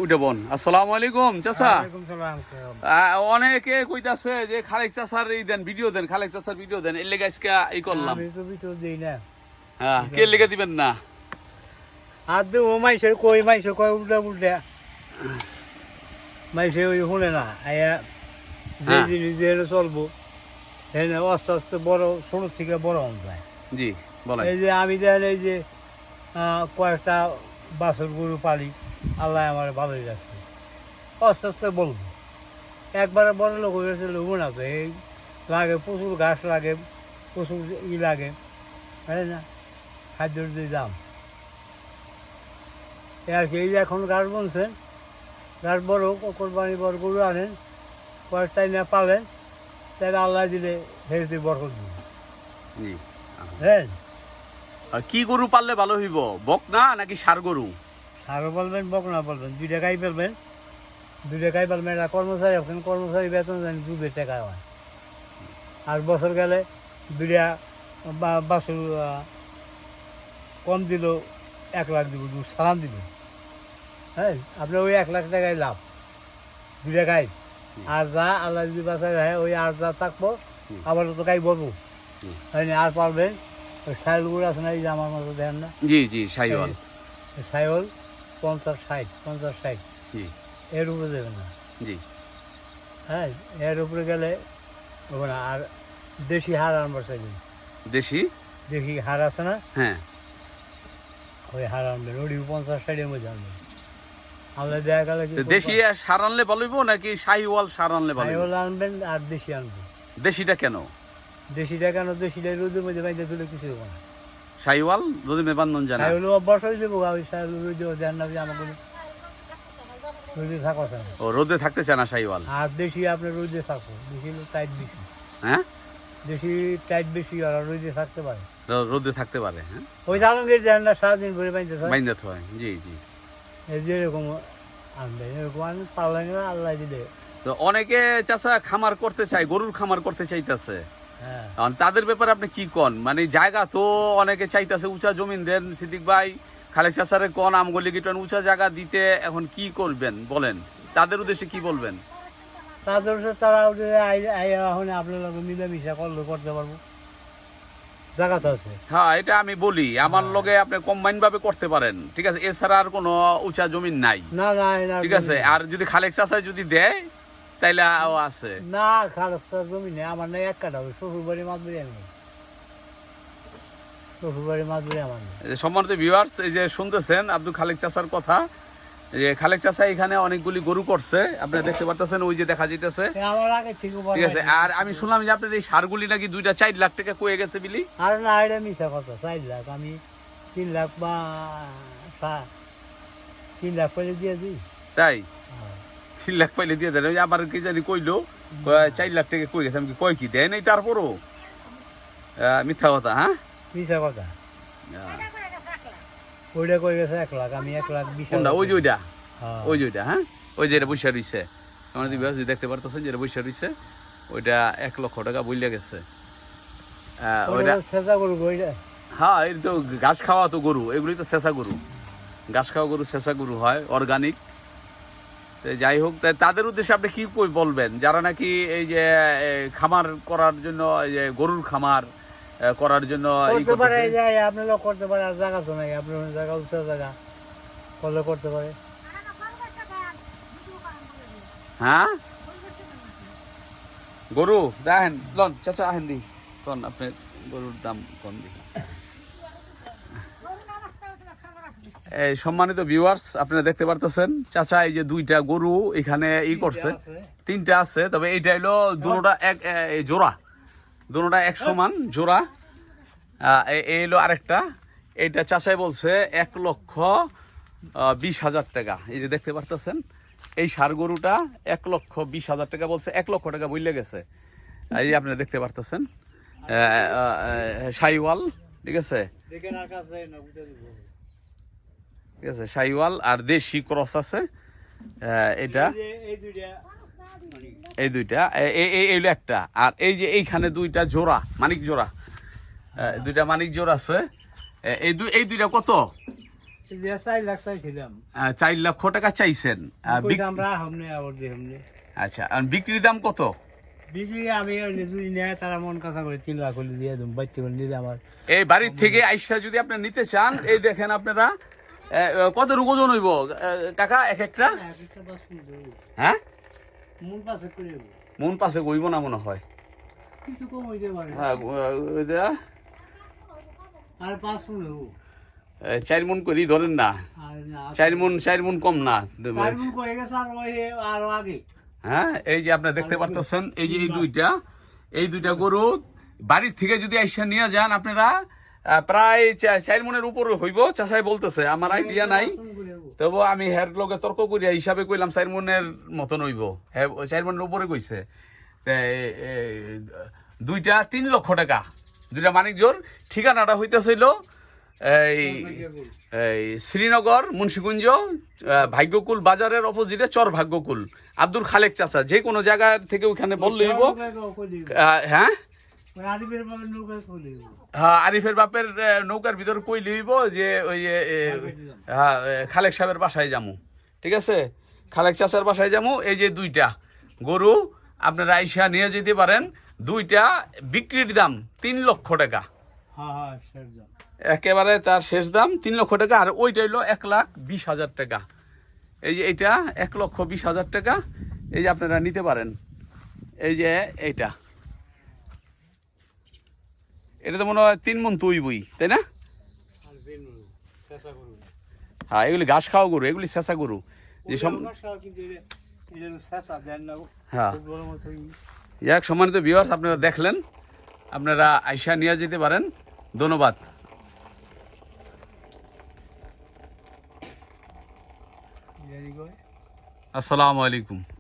উঠে বোন আসসালামু আলাইকুম চাচা। অনেকে কইতাছে যে খালেক চাচার এই দেন ভিডিও দেন, খালেক চাচার ভিডিও দেন, এর লেগে আজকে এই করলাম। হ্যাঁ, কে লেগে দিবেন না? আর দেবো মাইসের কই মাইসে কয় উল্টা উল্টা মাইসে ওই শুনে না আয়া যে জিনিস যে চলবো এনে আস্তে আস্তে বড় ছোট থেকে বড় হন যায়। জি বলেন। এই যে আমি দেখেন এই যে কয়েকটা বাছুর গরু পালি, আল্লাহ আমার ভালোই রাখছে, আস্তে আস্তে বলবো। একবারে বড় লোক হয়েছে লোক না তো, এই লাগে প্রচুর ঘাস লাগে, প্রচুর লাগে, তাই না? খাদ্যর যে দাম আর কি। এই যে এখন ঘাস বলছেন, ঘাস বড় কোরবানি বড় গরু আনেন, কয়েকটাই না পালেন, তাহলে আল্লাহ দিলে হেঁটে বরকত দিবে। হ্যাঁ, আর কি গরু পাললে ভালো হইব, বকনা নাকি ষাড় গরু? সারও বলবেন বকনা বলবেন, দুইটা গাই ফেলবেন, দুইটা গাই ফেলবেন। এটা কর্মচারী এখন কর্মচারী বেতন দেন 2 টাকা হয়, আর বছর গেলে দুইটা বাছুর কম দিল 1 লাখ দিব, সালাম দিব। হ্যাঁ, আপনার ওই 1 লাখ টাকায় লাভ, 2 টাকায়। আর যা আল্লাহ যদি বাঁচায় রাখে ওই আর যা থাকবো আবার তো গাই বলবো, হয় না? আর পারবেন ওই সাইলগুলো আছে না, এই যে আমার মতো দেন না? জি জি, সাইওয়াল। সাইল 50-60 এর উপরে দেবেন না। জি হ্যাঁ, এর উপরে গেলে হবে না। আর দেশি হাড় আনবার চাইবেন, দেশি দেশি হাড় আছে না? হ্যাঁ, ওই হাড় আনবেন, ওটি 50-60 মধ্যে আনবেন। আনলে দেখা গেলে কি দেশি সার আনলে ভালো হইব নাকি শাহিওয়াল সার আনলে ভালো হইব? সাইল আনবেন আর দেশি আনবেন। দেশিটা কেন? দেশিটা কেন? দেশিটা রোদের মধ্যে বাইরে তুলে কিছু হবে না। শাহিওয়াল রোদে মেবান্ধন জানা। সাইল অভ্যাস হয়ে যাবো, ওই সাইল রোদে দেন না যে আমাকে রোদে থাকো না। ও, রোদে থাকতে চায় না শাহিওয়াল। আর দেশি আপনার রোদে থাকো, দেশি টাইট বেশি। হ্যাঁ, দেশি টাইট বেশি আর রোদে থাকতে পারে, রোদে থাকতে পারে। হ্যাঁ, ওই আলমগীর দেন না, সারাদিন ঘুরে বাইতে থাকে। বাইন্দাত হয়। জি জি। এই যে এরকম আনবে, এরকম আন পারলেন না আল্লাহ দিলে। তো অনেকে চাচা খামার করতে চায়, গরুর খামার করতে চাইতেছে, হ্যাঁ, তাদের ব্যাপারে আপনি কি কন? মানে জায়গা তো অনেকে চাইতেছে, উঁচা জমিন দেন সিদ্দিক ভাই, খালেক চাচারে কন আমগলি গিটন উঁচা জায়গা দিতে, এখন কি করবেন বলেন? তাদের উদ্দেশ্যে কি বলবেন? তাদের তারা এখন আপনার লোক মিলামিশা করলে করতে পারবো, জায়গা তো আছে। হ্যাঁ, এটা আমি বলি, আমার লগে আপনি কম্বাইন ভাবে করতে পারেন, ঠিক আছে? এছাড়া আর কোনো উঁচা জমিন নাই, না না না, ঠিক আছে? আর যদি খালেক চাচা যদি দেয় তাইলে আছে না। খারাপ জমি নেই আমার, নেই 1 কাঠা। শ্বশুর বাড়ি মাছ ধরে আমি, শ্বশুর বাড়ি মাছ ধরে আমার নেই। সম্মানিত ভিউয়ার্স, এই যে শুনতেছেন আব্দুল খালেক চাচার কথা, যে খালেক চাচা এখানে অনেকগুলি গরু করছে, আপনারা দেখতে পারতেছেন, ওই যে দেখা যাইতেছে, আমার আগে ঠিক ঠিক আছে? আর আমি শুনলাম যে আপনার এই সারগুলি নাকি 2-4 লাখ টাকা কয়ে গেছে বিলি। আর না, এটা মিশা কথা। 4 লাখ, আমি 3 লাখ বা 3 লাখ পয়সা দিয়ে দিই। তাই 3 লাখ পাইলে দিয়ে দেন। ওই আবার কি জানি কইলো 4 লাখ টাকা কই গেছে, আমি কি কয় কি দেয় নাই, তারপরও মিথ্যা কথা। হ্যাঁ, মিশা কথা। ওইটা কই গেছে 1 লাখ, আমি 1,20,000। কোনটা? ওই যে ওইটা, হ্যাঁ। ওই যে ওইটা, হ্যাঁ, ওই যে এটা বৈশা রইছে, আমার দেখতে পারতেছেন যেটা বৈশা রইছে, ওইটা 1 লক্ষ টাকা বইলে গেছে। ওইটা চেষ্টা করবো ওইটা। হ্যাঁ, এই তো ঘাস খাওয়া তো গরু, এগুলি তো শেষা গরু, ঘাস খাওয়া গরু, শেষা গরু হয়, অর্গানিক। যাই হোক, তাদের উদ্দেশ্যে আপনি কি বলবেন, যারা নাকি এই যে খামার করার জন্য, এই যে গরুর খামার করার জন্য করতে পারে? আপনারা করতে পারে, আর জায়গা তো নাই আপনার জায়গা, উঁচা জায়গা করলে করতে পারে। হ্যাঁ, গরু দেখেন লন চাচা, আহেন দি কোন আপনি গরুর দাম কোন দিকে। সম্মানিত ভিউয়ার্স, আপনারা দেখতে পারতেছেন চাচা এই যে 2টা গরু এখানে করছে, 3টা আছে, তবে এইটা হলো দুটোটা এক জোড়া, দুটোটা এক সমান জোড়া। এই হলো আরেকটা, এইটা চাচাই বলছে 1,20,000 টাকা। এই যে দেখতে পারতেছেন, এই ষাড় গরুটা 1,20,000 টাকা বলছে, 1 লক্ষ টাকা বইলে গেছে। এই যে আপনারা দেখতে পারতেছেন, শাহিওয়াল, ঠিক আছে, ঠিক আছে, শাহিওয়াল আর দেশি ক্রস আছে। এটা এই 2টা, এইলো একটা, আর এই যে এইখানে 2টা জোড়া, মানিক জোড়া, 2টা মানিক জোড়া আছে। এই 2টা কত? এই যে 4 লাখ চাইছিলাম 4 লক্ষ টাকা চাইছেন। কইতাম আমরা হামনে আবার দেখমনে। আচ্ছা, আর বিক্রির দাম কত? বিক্রি আমি যদি নেয় তারা মন কাঁচা করে 3 লাখ হলে দিয়ে দেবো, বাচ্চা করে নিলে আমার এই বাড়ির থেকে আইসা যদি আপনি নিতে চান, এই দেখেন আপনারা কত ওজন হইব কাকা এক একটা? একটা বাস দেবো, হ্যাঁ, মন পাশে করে দেবো, মন পাশে গইব না মনে হয়। কিছু কম হইতে পারে হ্যাঁ, আর 5 মন দেবো। 4 মন করি ধরেন না, আর না 4 মন কম না। 4 মন কয়ে গেছে আর আগে। হ্যাঁ, এই যে আপনারা দেখতে পারতেছেন, এই যে এই দুইটা গরু বাড়ির থেকে যদি আইসা নিয়ে যান আপনারা প্রায় 4 মনের উপরে হইব। চাষাই বলতেছে, আমার আইডিয়া নাই, তবু আমি হের লগে তর্ক করিয়া হিসাবে কইলাম 4 মনের মতন হইব। হ্যাঁ, 4 মনের উপরে কইছে। দুইটা 3 লক্ষ টাকা, দুইটা মানিকজোর। ঠিকানাটা হইতেছিল এই শ্রীনগর মুন্সিগঞ্জ ভাগ্যকুল বাজারের অপোজিটে চর ভাগ্যকুল। আব্দুল খালেক চাচা যে কোনো জায়গা থেকে ওইখানে বললে হইব। হ্যাঁ, হ্যাঁ, আরিফের বাপের নৌকার ভিতর কইলে হইব যে ওই হ্যাঁ খালেক সাহেবের বাসায় যামু। ঠিক আছে, খালেক চাচার বাসায় যামু। এই যে দুইটা গরু আপনারা আইসা নিয়ে যেতে পারেন। দুইটা বিক্রির দাম 3 লক্ষ টাকা, একেবারে তার শেষ দাম 3 লক্ষ টাকা। আর ওইটা হইলো 1,20,000 টাকা। এই যে এটা 1,20,000 টাকা। এই যে আপনারা নিতে পারেন। এই যে এইটা, এটা তো মনে হয় 3 মন তুইবই, তাই না? হ্যাঁ, এগুলি ঘাস খাওয়া গরু, এগুলি শেষা গরু। যে হ্যাঁ, যাক সম্মানিত ভিউয়ার্স, আপনারা দেখলেন, আপনারা আইসা নিয়ে যেতে পারেন। ধন্যবাদ। আসসালামু আলাইকুম।